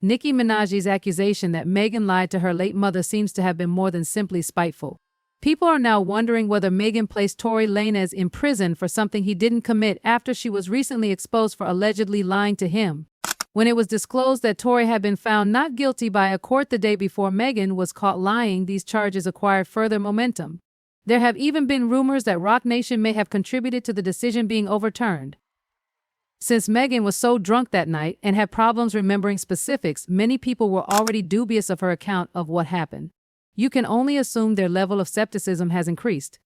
Nicki Minaj's accusation that Megan lied to her late mother seems to have been more than simply spiteful. People are now wondering whether Megan placed Tory Lanez in prison for something he didn't commit after she was recently exposed for allegedly lying to him. When it was disclosed that Tory had been found not guilty by a court the day before Megan was caught lying, these charges acquired further momentum. There have even been rumors that Roc Nation may have contributed to the decision being overturned. Since Megan was so drunk that night and had problems remembering specifics, many people were already dubious of her account of what happened. You can only assume their level of skepticism has increased.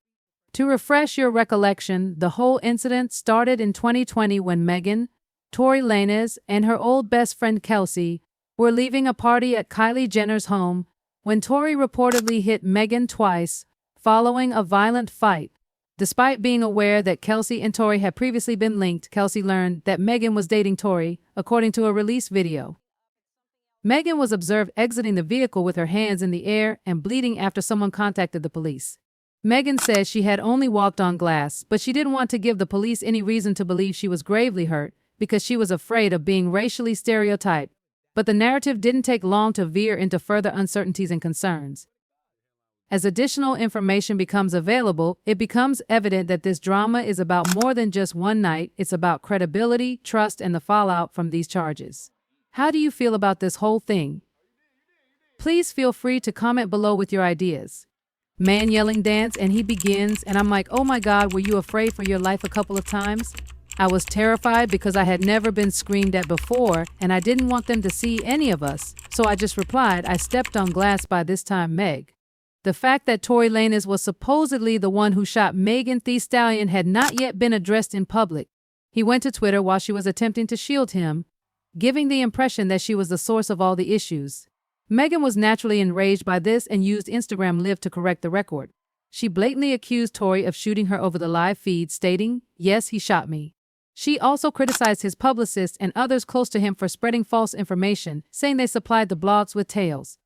To refresh your recollection, the whole incident started in 2020 when Megan, Tory Lanez, and her old best friend Kelsey were leaving a party at Kylie Jenner's home when Tory reportedly hit Megan twice following a violent fight. Despite being aware that Kelsey and Tory had previously been linked, Kelsey learned that Megan was dating Tory, according to a released video. Megan was observed exiting the vehicle with her hands in the air and bleeding after someone contacted the police. Megan says she had only walked on glass, but she didn't want to give the police any reason to believe she was gravely hurt because she was afraid of being racially stereotyped. But the narrative didn't take long to veer into further uncertainties and concerns. As additional information becomes available, it becomes evident that this drama is about more than just one night. It's about credibility, trust, and the fallout from these charges. How do you feel about this whole thing? Please feel free to comment below with your ideas. Man yelling dance and he begins, and I'm like, oh my God, were you afraid for your life a couple of times? I was terrified because I had never been screamed at before and I didn't want them to see any of us, so I just replied, I stepped on glass by this time, Meg. The fact that Tory Lanez was supposedly the one who shot Megan Thee Stallion had not yet been addressed in public. He went to Twitter while she was attempting to shield him, giving the impression that she was the source of all the issues. Megan was naturally enraged by this and used Instagram Live to correct the record. She blatantly accused Tory of shooting her over the live feed, stating, yes, he shot me. She also criticized his publicist and others close to him for spreading false information, saying they supplied the blogs with tales.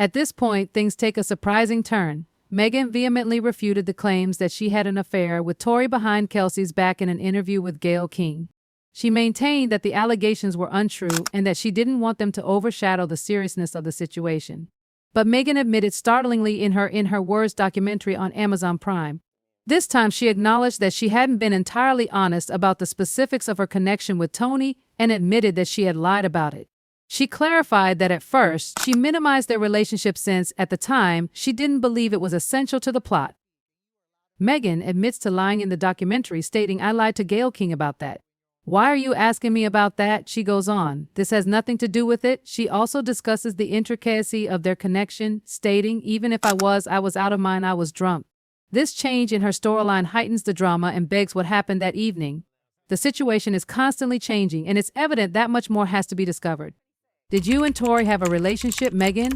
At this point, things take a surprising turn. Megan vehemently refuted the claims that she had an affair with Tory behind Kelsey's back in an interview with Gayle King. She maintained that the allegations were untrue and that she didn't want them to overshadow the seriousness of the situation. But Megan admitted startlingly in her words documentary on Amazon Prime. This time she acknowledged that she hadn't been entirely honest about the specifics of her connection with Tony and admitted that she had lied about it. She clarified that at first, she minimized their relationship since, at the time, she didn't believe it was essential to the plot. Megan admits to lying in the documentary, stating, I lied to Gayle King about that. Why are you asking me about that? She goes on. This has nothing to do with it. She also discusses the intricacy of their connection, stating, even if I was out of mind, I was drunk. This change in her storyline heightens the drama and begs what happened that evening. The situation is constantly changing, and it's evident that much more has to be discovered. Did you and Tory have a relationship, Megan?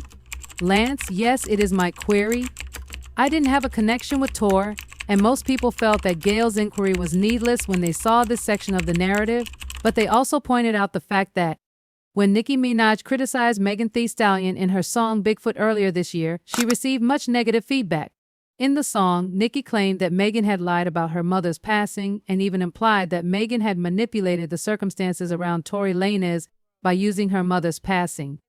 Lance, yes, it is my query. I didn't have a connection with Tor, and most people felt that Gayle's inquiry was needless when they saw this section of the narrative, but they also pointed out the fact that when Nicki Minaj criticized Megan Thee Stallion in her song Bigfoot earlier this year, she received much negative feedback. In the song, Nicki claimed that Megan had lied about her mother's passing and even implied that Megan had manipulated the circumstances around Tory Lanez by using her mother's passing.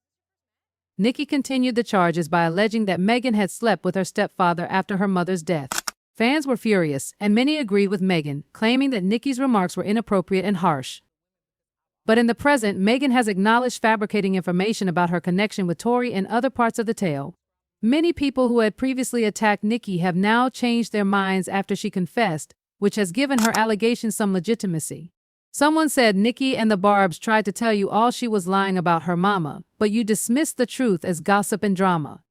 Nicki continued the charges by alleging that Megan had slept with her stepfather after her mother's death. Fans were furious, and many agreed with Megan, claiming that Nicki's remarks were inappropriate and harsh. But in the present, Megan has acknowledged fabricating information about her connection with Tory in other parts of the tale. Many people who had previously attacked Nicki have now changed their minds after she confessed, which has given her allegations some legitimacy. Someone said Nicki and the Barbs tried to tell you all she was lying about her mama, but you dismissed the truth as gossip and drama.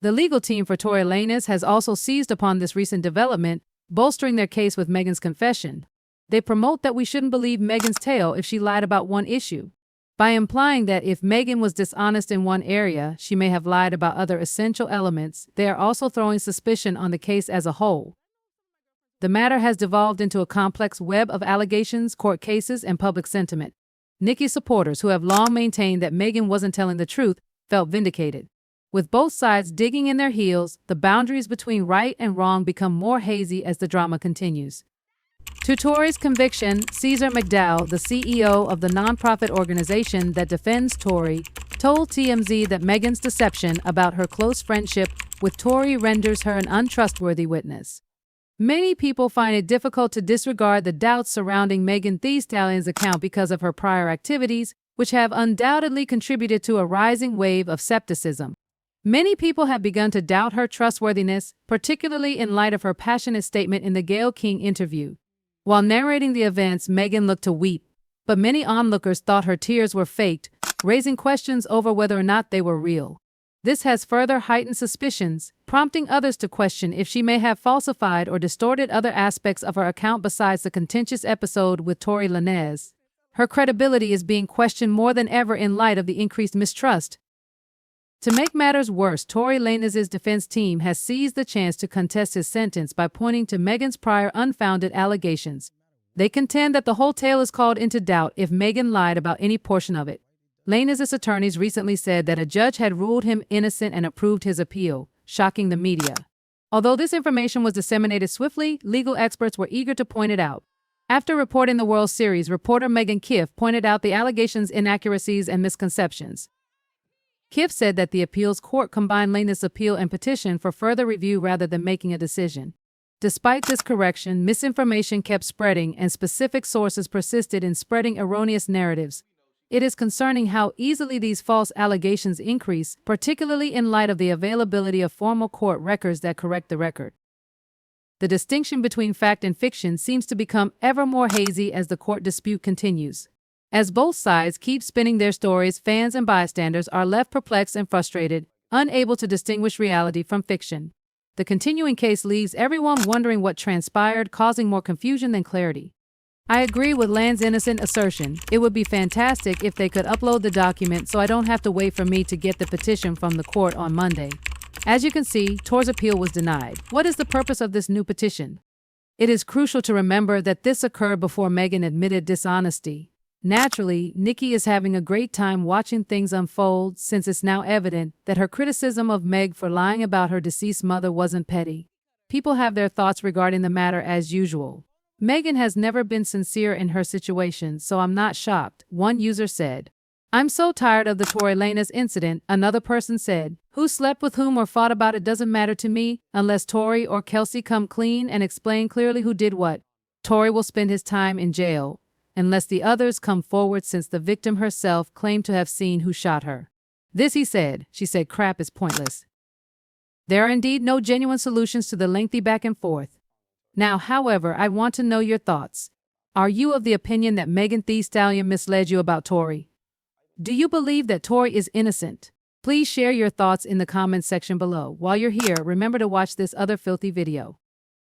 The legal team for Tory Lanez has also seized upon this recent development, bolstering their case with Megan's confession. They promote that we shouldn't believe Megan's tale if she lied about one issue, by implying that if Megan was dishonest in one area, she may have lied about other essential elements. They are also throwing suspicion on the case as a whole. The matter has devolved into a complex web of allegations, court cases, and public sentiment. Nicki's supporters, who have long maintained that Megan wasn't telling the truth, felt vindicated. With both sides digging in their heels, the boundaries between right and wrong become more hazy as the drama continues. To Tory's conviction, Caesar McDowell, the CEO of the nonprofit organization that defends Tory, told TMZ that Megan's deception about her close friendship with Tory renders her an untrustworthy witness. Many people find it difficult to disregard the doubts surrounding Megan Thee Stallion's account because of her prior activities, which have undoubtedly contributed to a rising wave of skepticism. Many people have begun to doubt her trustworthiness, particularly in light of her passionate statement in the Gayle King interview. While narrating the events, Megan looked to weep, but many onlookers thought her tears were faked, raising questions over whether or not they were real. This has further heightened suspicions, prompting others to question if she may have falsified or distorted other aspects of her account besides the contentious episode with Tory Lanez. Her credibility is being questioned more than ever in light of the increased mistrust. To make matters worse, Tory Lanez's defense team has seized the chance to contest his sentence by pointing to Megan's prior unfounded allegations. They contend that the whole tale is called into doubt if Megan lied about any portion of it. Lanez's attorneys recently said that a judge had ruled him innocent and approved his appeal, shocking the media. Although this information was disseminated swiftly, legal experts were eager to point it out. After reporting the World Series, reporter Megan Kiff pointed out the allegations' inaccuracies and misconceptions. Kiff said that the appeals court combined Lanez's appeal and petition for further review rather than making a decision. Despite this correction, misinformation kept spreading and specific sources persisted in spreading erroneous narratives. It is concerning how easily these false allegations increase, particularly in light of the availability of formal court records that correct the record. The distinction between fact and fiction seems to become ever more hazy as the court dispute continues. As both sides keep spinning their stories, fans and bystanders are left perplexed and frustrated, unable to distinguish reality from fiction. The continuing case leaves everyone wondering what transpired, causing more confusion than clarity. I agree with Lanez's innocent assertion. It would be fantastic if they could upload the document so I don't have to wait for me to get the petition from the court on Monday. As you can see, Tory's appeal was denied. What is the purpose of this new petition? It is crucial to remember that this occurred before Megan admitted dishonesty. Naturally, Nicki is having a great time watching things unfold since it's now evident that her criticism of Meg for lying about her deceased mother wasn't petty. People have their thoughts regarding the matter as usual. Megan has never been sincere in her situation, so I'm not shocked, one user said. I'm so tired of the Tory Lanez incident, another person said. Who slept with whom or fought about it doesn't matter to me, unless Tory or Kelsey come clean and explain clearly who did what. Tory will spend his time in jail, unless the others come forward, since the victim herself claimed to have seen who shot her. This he said. She said crap is pointless. There are indeed no genuine solutions to the lengthy back and forth. Now, however, I want to know your thoughts. Are you of the opinion that Megan Thee Stallion misled you about Tory? Do you believe that Tory is innocent? Please share your thoughts in the comments section below. While you're here, remember to watch this other filthy video.